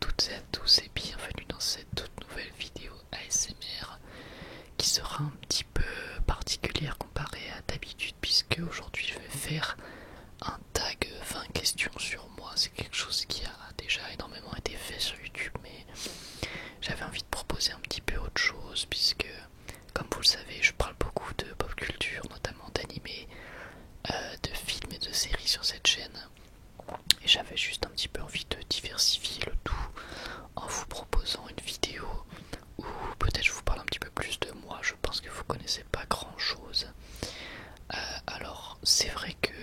toutes et à tous et bienvenue dans cette toute nouvelle vidéo ASMR qui sera un petit peu particulière comparée à d'habitude puisque aujourd'hui je vais faire un tag 20 questions sur moi. C'est quelque chose qui a déjà énormément été fait sur YouTube, mais j'avais envie de proposer un petit peu autre chose puisque, comme vous le savez, je parle beaucoup de pop culture, notamment d'animés, de films et de séries sur cette chaîne. Et j'avais juste un petit peu envie de diversifier le tout en vous proposant une vidéo où peut-être je vous parle un petit peu plus de moi. Je pense que vous connaissez pas grand chose. Alors c'est vrai que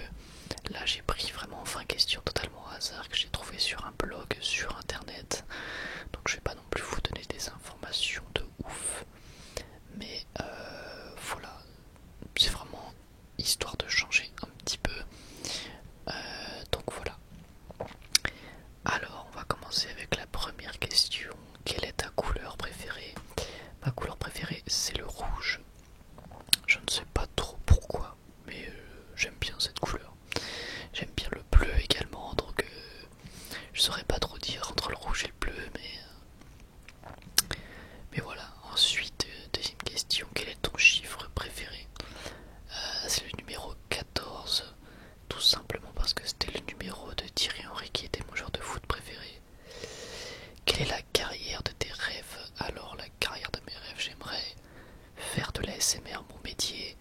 là j'ai pris vraiment 20 questions totalement au hasard que j'ai trouvé sur un blog sur internet. Donc je vais pas non plus vous donner des informations de ouf. Mais voilà, c'est vraiment histoire de changer un petit peu. Donc voilà. Alors, on va commencer avec la première question. Quelle est ta couleur préférée? Ma couleur préférée, c'est le rouge. Je ne sais pas trop pourquoi, mais j'aime bien cette couleur. J'aime bien le bleu également, donc je saurais pas trop dire entre le rouge et le bleu, mais voilà. Ensuite, deuxième question, quel est ton chiffre préféré? C'est le numéro 14, tout simplement parce que c'était le numéro de Thierry Henry qui était mon joueur de foot préféré. Quelle est la carrière de tes rêves? Alors la carrière de mes rêves, j'aimerais faire de la l'ASMR mon métier,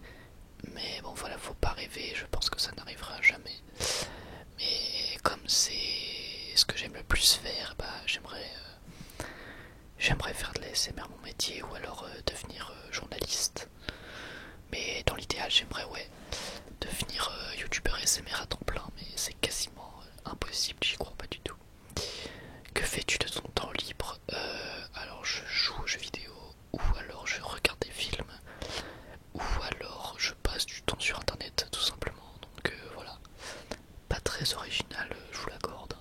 mais bon voilà, faut pas rêver, je pense que ça n'arrivera jamais. Mais comme c'est ce que j'aime le plus faire, bah j'aimerais faire de la l'ASMR mon métier ou alors devenir journaliste. Mais dans l'idéal, j'aimerais devenir youtubeur ASMR à temps plein, mais c'est quasiment impossible, j'y crois pas du tout. Que fais-tu de ton temps libre? Alors je joue aux jeux vidéo, ou alors je regarde des films, ou alors je passe du temps sur internet tout simplement. Donc voilà, pas très original, je vous l'accorde.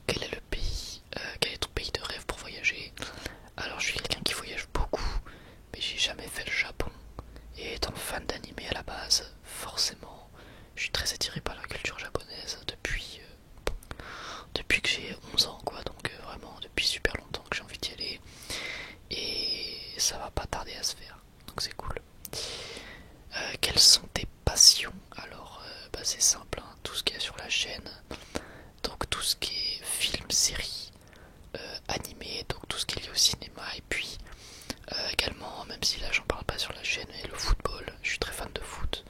Quel est quel est ton pays de rêve pour voyager? Alors je suis quelqu'un qui voyage beaucoup, mais j'ai jamais fait le Japon. Et étant fan d'anime à la base, forcément, je suis très attiré par la culture japonaise depuis que j'ai 11 ans quoi, donc vraiment depuis super longtemps que j'ai envie d'y aller et ça va pas tarder à se faire, donc c'est cool. Quelles sont tes passions? Alors c'est simple, hein, tout ce qu'il y a sur la chaîne, donc tout ce qui est film, série, animé, donc tout ce qui est lié au cinéma, et puis également, même si là j'en parle pas sur la chaîne, mais le football, je suis très fan de foot.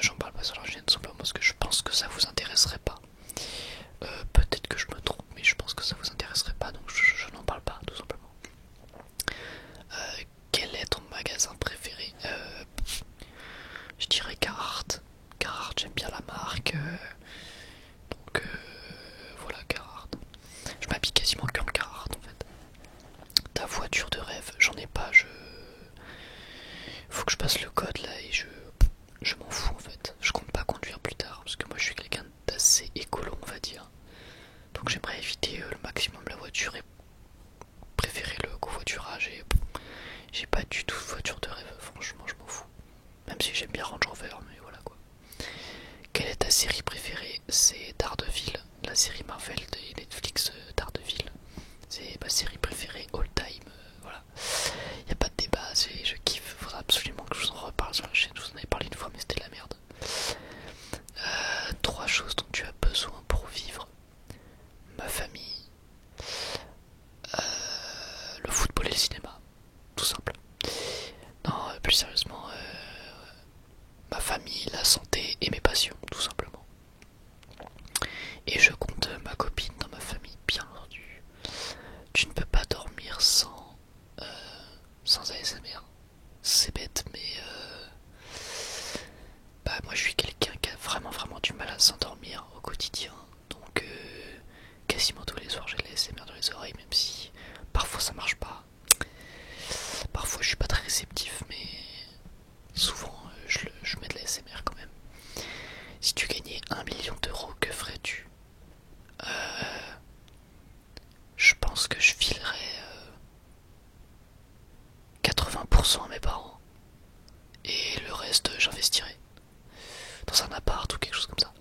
J'en parle pas sur la chaîne simplement parce que je pense que ça vous intéresserait pas. Peut-être que je me trompe, mais je pense que ça vous intéresserait pas, donc je n'en parle pas, tout simplement. Quel est ton magasin préféré? Je dirais Carhartt. Carhartt, j'aime bien la marque. Donc voilà, Carhartt. Je m'habille quasiment que en Carhartt en fait. Ta voiture de rêve, j'en ai pas, faut que je passe le code là et je m'en fous en fait. Je compte pas conduire plus tard parce que moi je suis quelqu'un d'assez écolo on va dire. Donc j'aimerais éviter le maximum la voiture et préférer le covoiturage et j'ai pas du tout de voiture de rêve, franchement je m'en fous. Même si j'aime bien Range Rover, mais voilà quoi. Quelle est ta série préférée? C'est Daredevil, la série Marvel de Netflix. Daredevil, c'est ma série préférée all time, voilà. Y a pas de débat, je kiffe, faudra absolument que je vous en reparle sur la chaîne, je vous en avais parlé une fois mais c'était de la merde. Trois choses dont tu as besoin pour vivre. Ma famille, le football et le cinéma, tout simple. Non, plus sérieusement, ma famille, la santé et mes passions, tout simplement. Et je compte ma copine dans ma famille, bien entendu. Tu ne peux pas dormir sans ASMR. C'est bête, mais moi je suis quelqu'un qui a vraiment du mal à s'endormir au quotidien. Donc quasiment tous les soirs j'ai de l'ASMR dans les oreilles, même si parfois ça marche pas. Parfois je suis pas très réceptif, mais souvent je mets de l'ASMR quand même. Si tu gagnais 1 million d'euros, que ferais-tu? Je pense que je filerais 80% à mes parents et le reste j'investirais dans un appart ou quelque chose comme ça.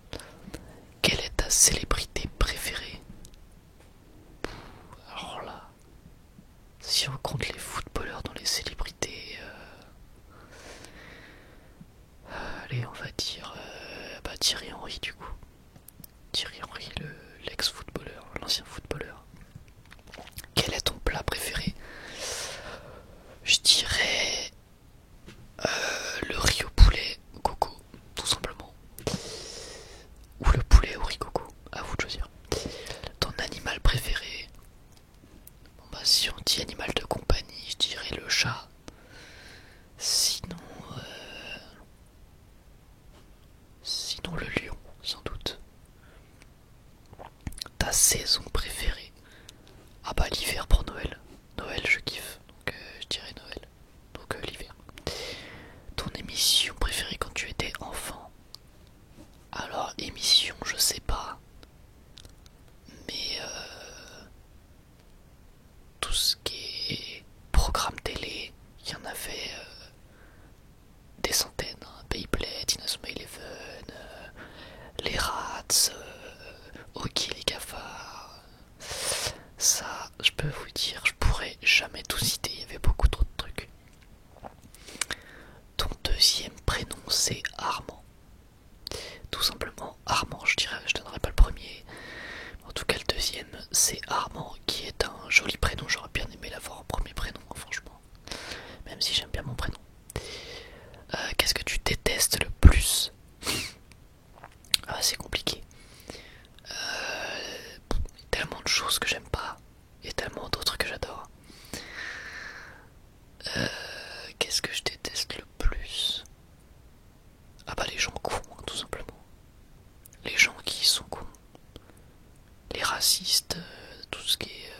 Quelle est ta célébrité préférée? Thierry Henry du coup. Thierry Henry, l'ex-footballeur, l'ancien footballeur. Quel est ton plat préféré? Je dirais le riz au poulet coco, tout simplement. Ou le poulet au riz coco, à vous de choisir. Ton animal préféré? Bon bah si on dit animal de compagnie, je dirais le chat. Sinon, sinon le lion, sans doute. Ta saison préférée? Ah bah l'hiver pour Noël. Noël je kiffe, donc je dirais Noël. Donc l'hiver. Ton émission préférée quand tu étais enfant? Alors émission je sais pas. Mais tout ce qui est programme télé, il y en avait des centaines. Hein. Beyblade, Inazuma Eleven, les Rats, Ok les cafards. Ça, je peux vous dire, je pourrais jamais tout citer, il y avait beaucoup trop de trucs. Ton deuxième prénom c'est Armand. Tout simplement Armand, je dirais, je donnerai pas le premier. En tout cas le deuxième c'est Armand qui est un joli prénom, j'aurais bien aimé l'avoir en premier prénom franchement. Même si j'aime bien mon prénom. Qu'est-ce que tu détestes le plus? Ah c'est compliqué. Tellement de choses que j'aime pas et tellement d'autres que j'adore. Qu'est-ce que je déteste le plus? Ah bah les gens cons, hein, tout simplement. Les gens qui sont cons. Les racistes, tout ce qui est...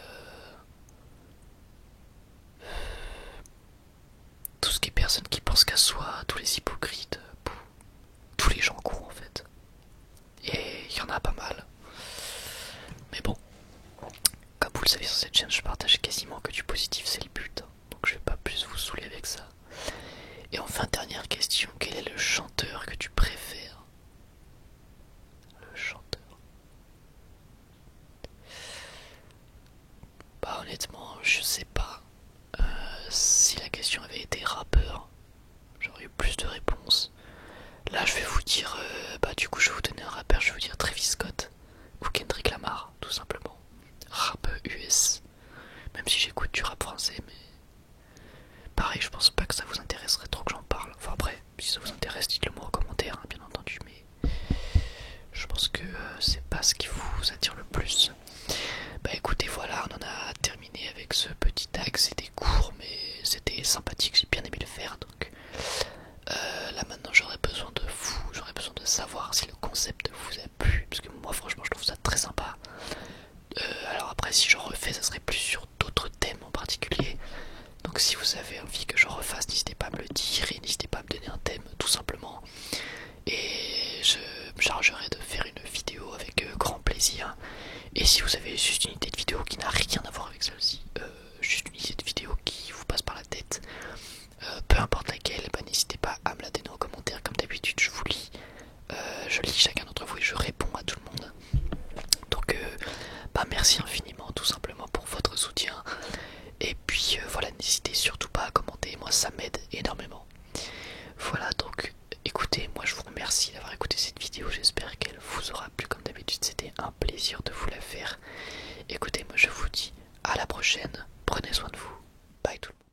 tout ce qui est personnes qui pensent qu'à soi, tous les hypocrites, tous les gens cons en fait. Et il y en a pas mal. Mais bon, comme vous le savez sur cette chaîne, je partage quasiment que du positif, c'est le but. Hein. Donc je vais pas plus vous saouler avec ça. Et enfin, dernière question, quel est le chanteur que tu préfères? Le chanteur. Bah honnêtement, je sais pas. Si la question avait été rappeur, j'aurais eu plus de réponses. Là je vais vous dire, bah du coup je vais vous donner un rappeur, je vais vous dire Travis Scott ou Kendrick Lamar, tout simplement. Rap US. Même si j'écoute du rap français, mais pareil, je pense pas que ça vous intéresserait trop que j'en parle. Enfin après, si ça vous intéresse, dites-le moi en commentaire, hein, bien entendu, mais je pense que c'est pas ce qui vous attire le plus. Bah écoutez, voilà, on en a terminé avec ce petit tag, c'était court, mais c'était sympathique, j'ai bien aimé le faire, donc là maintenant j'aurais besoin de vous, j'aurais besoin de savoir si le concept vous a plu, parce que moi franchement je trouve ça très sympa. Alors après si je refais ça serait plus sur d'autres thèmes en particulier. Donc si vous avez envie que je refasse, n'hésitez pas à me le dire et n'hésitez pas à me donner un thème tout simplement. Et je me chargerai de faire une vidéo avec grand plaisir. Et si vous avez juste une idée de vidéo qui n'a rien à voir avec celle-ci, juste une idée de vidéo qui vous passe par la tête, peu importe laquelle, bah, n'hésitez pas à me la donner en commentaire. Comme d'habitude je vous lis, je lis chacun d'entre vous et je réponds à tout le monde. Donc bah merci infiniment tout simplement pour votre soutien. Et puis voilà, n'hésitez surtout pas à commenter, moi ça m'aide énormément. Voilà, donc écoutez, moi je vous remercie d'avoir écouté cette vidéo, j'espère qu'elle vous aura plu comme d'habitude, c'était un plaisir de vous la faire. Écoutez, moi je vous dis à la prochaine, prenez soin de vous, bye tout le monde.